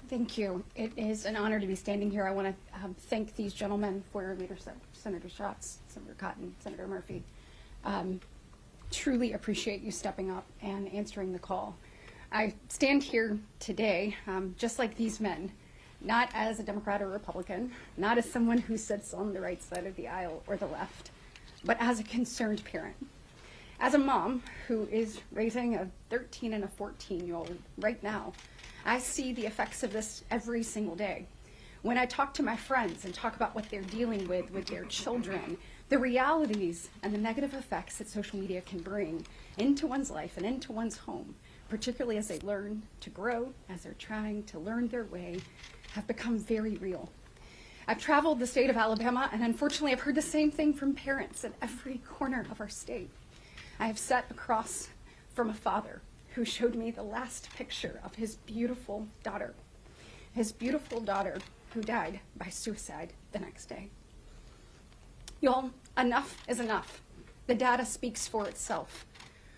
Thank you. It is an honor to be standing here. I want to thank these gentlemen for your leadership, Senator Schatz, Senator Cotton, Senator Murphy. Truly appreciate you stepping up and answering the call. I stand here today, just like these men, not as a Democrat or Republican, not as someone who sits on the right side of the aisle or the left, but as a concerned parent. As a mom who is raising a 13 and a 14-year-old right now, I see the effects of this every single day. When I talk to my friends and talk about what they're dealing with their children, the realities and the negative effects that social media can bring into one's life and into one's home, particularly as they learn to grow, as they're trying to learn their way, have become very real. I've traveled the state of Alabama, and unfortunately I've heard the same thing from parents in every corner of our state. I have sat across from a father who showed me the last picture of his beautiful daughter who died by suicide the next day. Y'all, enough is enough. The data speaks for itself.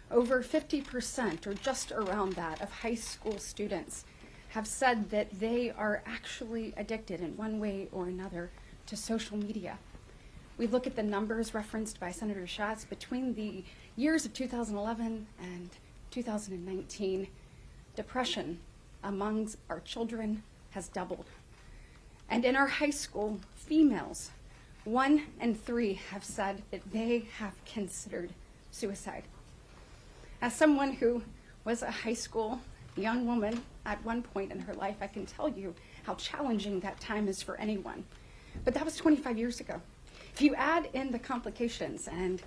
Over 50%, or just around that, of high school students have said that they are actually addicted in one way or another to social media. We look at the numbers referenced by Senator Schatz between the years of 2011 and 2019, depression among our children has doubled. And in our high school, females, 1 in 3 have said that they have considered suicide. As someone who was a high school young woman at one point in her life, I can tell you how challenging that time is for anyone. But that was 25 years ago. If you add in the complications and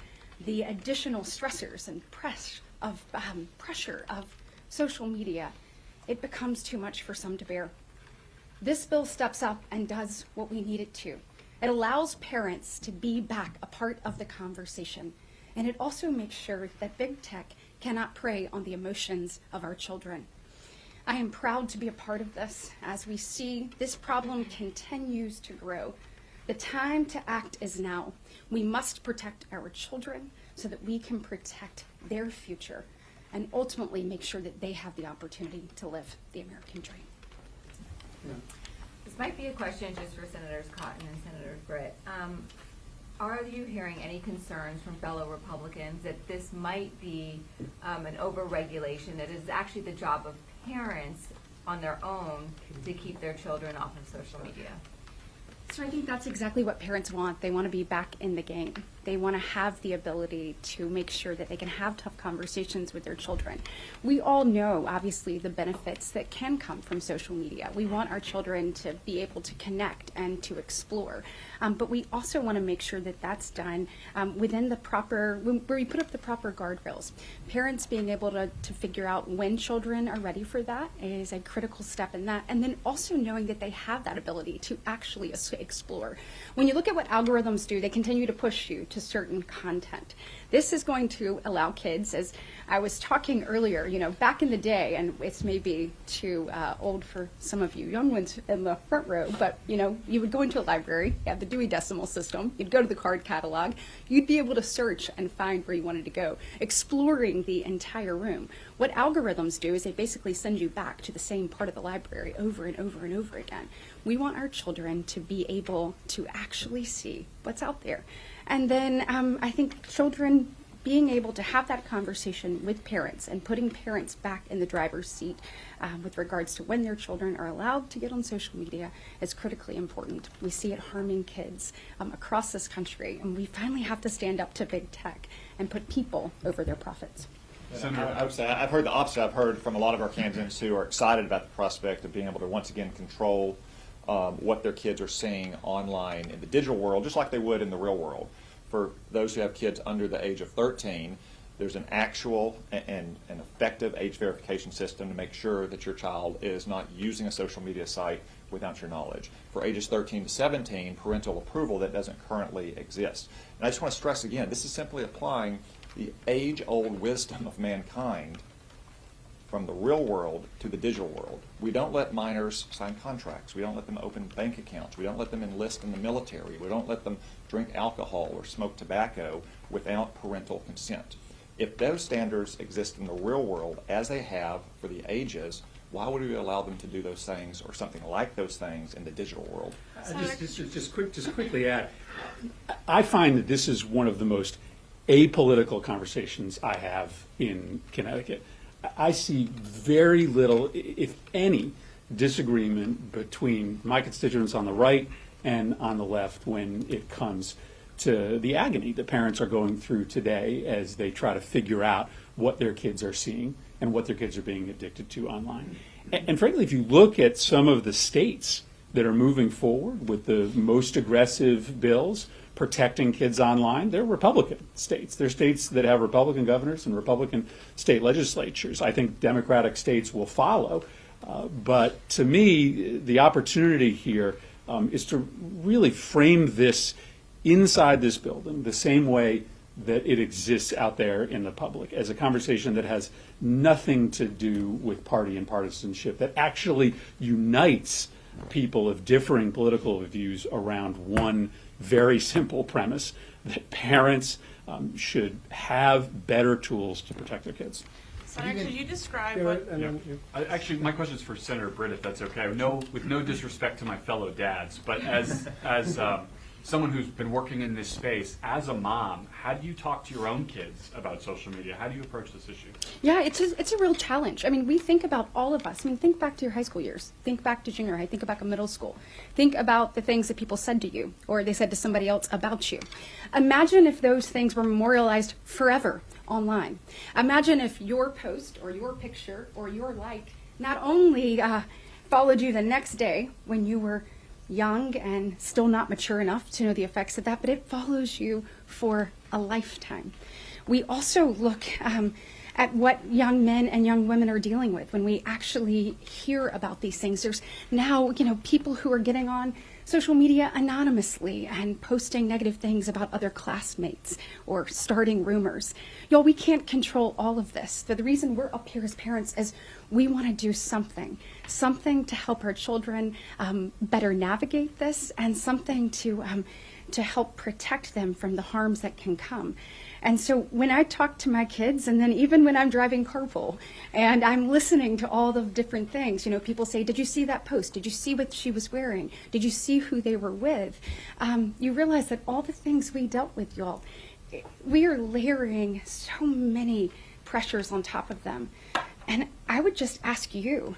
the additional stressors and pressure of social media, it becomes too much for some to bear. This bill steps up and does what we need it to. It allows parents to be back a part of the conversation, and it also makes sure that big tech cannot prey on the emotions of our children. I am proud to be a part of this as we see this problem continues to grow. The time to act is now. We must protect our children so that we can protect their future and ultimately make sure that they have the opportunity to live the American dream. Yeah. This might be a question just for Senators Cotton and Senator Britt. Are you hearing any concerns from fellow Republicans that this might be an over-regulation, that is actually the job of parents on their own to keep their children off of social media? So I think that's exactly what parents want. They want to be back in the game. They want to have the ability to make sure that they can have tough conversations with their children. We all know, obviously, the benefits that can come from social media. We want our children to be able to connect and to explore. But we also want to make sure that that's done within the proper, where we put up the proper guardrails. Parents being able to figure out when children are ready for that is a critical step in that. And then also knowing that they have that ability to actually explore. When you look at what algorithms do, they continue to push you to certain content. This is going to allow kids, as I was talking earlier, back in the day, and it's maybe too old for some of you young ones in the front row, but you would go into a library, you have the Dewey Decimal System, you'd go to the card catalog, you'd be able to search and find where you wanted to go, exploring the entire room. What algorithms do is they basically send you back to the same part of the library over and over and over again. We want our children to be able to actually see what's out there. And then I think children being able to have that conversation with parents and putting parents back in the driver's seat with regards to when their children are allowed to get on social media is critically important. We see it harming kids across this country, and we finally have to stand up to big tech and put people over their profits. I would say I've heard the opposite. I've heard from a lot of our candidates who are excited about the prospect of being able to once again control what their kids are seeing online in the digital world, just like they would in the real world. For those who have kids under the age of 13, there's an actual and an effective age verification system to make sure that your child is not using a social media site without your knowledge. For ages 13 to 17, parental approval that doesn't currently exist. And I just want to stress again, this is simply applying the age-old wisdom of mankind from the real world to the digital world. We don't let minors sign contracts. We don't let them open bank accounts. We don't let them enlist in the military. We don't let them drink alcohol or smoke tobacco without parental consent. If those standards exist in the real world, as they have for the ages, why would we allow them to do those things or something like those things in the digital world? Just quickly add, I find that this is one of the most apolitical conversations I have in Connecticut. I see very little, if any, disagreement between my constituents on the right and on the left when it comes to the agony that parents are going through today as they try to figure out what their kids are seeing and what their kids are being addicted to online. And frankly, if you look at some of the states that are moving forward with the most aggressive bills protecting kids online, they're Republican states. They're states that have Republican governors and Republican state legislatures. I think Democratic states will follow. But to me, the opportunity here is to really frame this inside this building the same way that it exists out there in the public, as a conversation that has nothing to do with party and partisanship, that actually unites people of differing political views around one very simple premise, that parents should have better tools to protect their kids. Senator, could you describe what... Actually, my question is for Senator Britt, if that's okay. With no disrespect to my fellow dads, but as someone who's been working in this space, as a mom, how do you talk to your own kids about social media? How do you approach this issue? Yeah, it's a real challenge. I mean, we think about all of us. I mean, think back to your high school years. Think back to junior high. Think back to middle school. Think about the things that people said to you or they said to somebody else about you. Imagine if those things were memorialized forever online. Imagine if your post or your picture or your like not only followed you the next day when you were young and still not mature enough to know the effects of that, but it follows you for a lifetime. We also look at what young men and young women are dealing with when we actually hear about these things. There's now, people who are getting on social media anonymously and posting negative things about other classmates or starting rumors. Y'all, we can't control all of this. So the reason we're up here as parents is we want to do something to help our children better navigate this, and something to help protect them from the harms that can come. And so when I talk to my kids, and then even when I'm driving carpool and I'm listening to all the different things, people say, did you see that post? Did you see what she was wearing? Did you see who they were with? You realize that all the things we dealt with, y'all, we are layering so many pressures on top of them. And I would just ask you,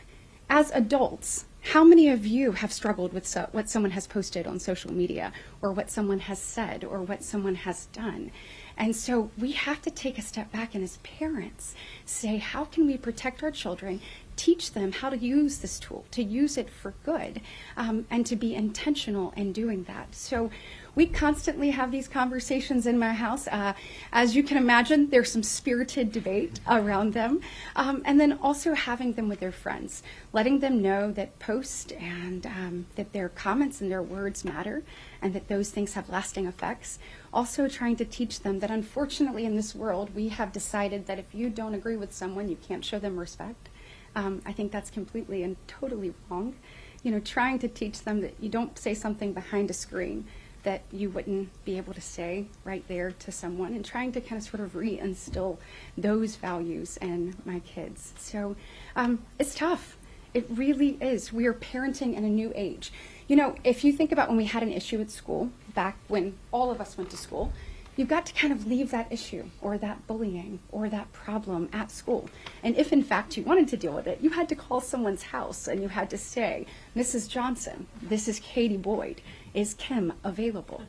as adults, how many of you have struggled with what someone has posted on social media, or what someone has said, or what someone has done? And so we have to take a step back and, as parents, say, how can we protect our children, teach them how to use this tool, to use it for good, and to be intentional in doing that. So we constantly have these conversations in my house. As you can imagine, there's some spirited debate around them. And then also having them with their friends, letting them know that posts and that their comments and their words matter, and that those things have lasting effects. Also trying to teach them that, unfortunately, in this world, we have decided that if you don't agree with someone, you can't show them respect. I think that's completely and totally wrong. Trying to teach them that you don't say something behind a screen that you wouldn't be able to say right there to someone, and trying to kind of sort of reinstill those values in my kids. So it's tough. It really is. We are parenting in a new age. If you think about when we had an issue at school, back when all of us went to school, you've got to kind of leave that issue or that bullying or that problem at school. And if in fact you wanted to deal with it, you had to call someone's house and you had to say, Mrs. Johnson, this is Katie Boyd. Is Kim available?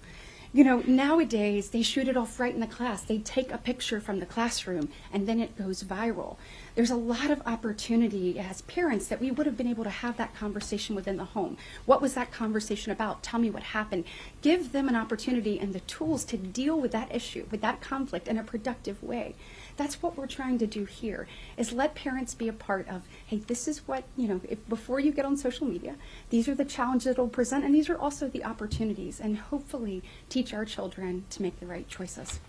Nowadays they shoot it off right in the class. They take a picture from the classroom and then it goes viral. There's a lot of opportunity as parents that we would have been able to have that conversation within the home. What was that conversation about? Tell me what happened. Give them an opportunity and the tools to deal with that issue, with that conflict, in a productive way. That's what we're trying to do here, is let parents be a part of, hey, this is what, before you get on social media, these are the challenges it'll present, and these are also the opportunities, and hopefully teach our children to make the right choices.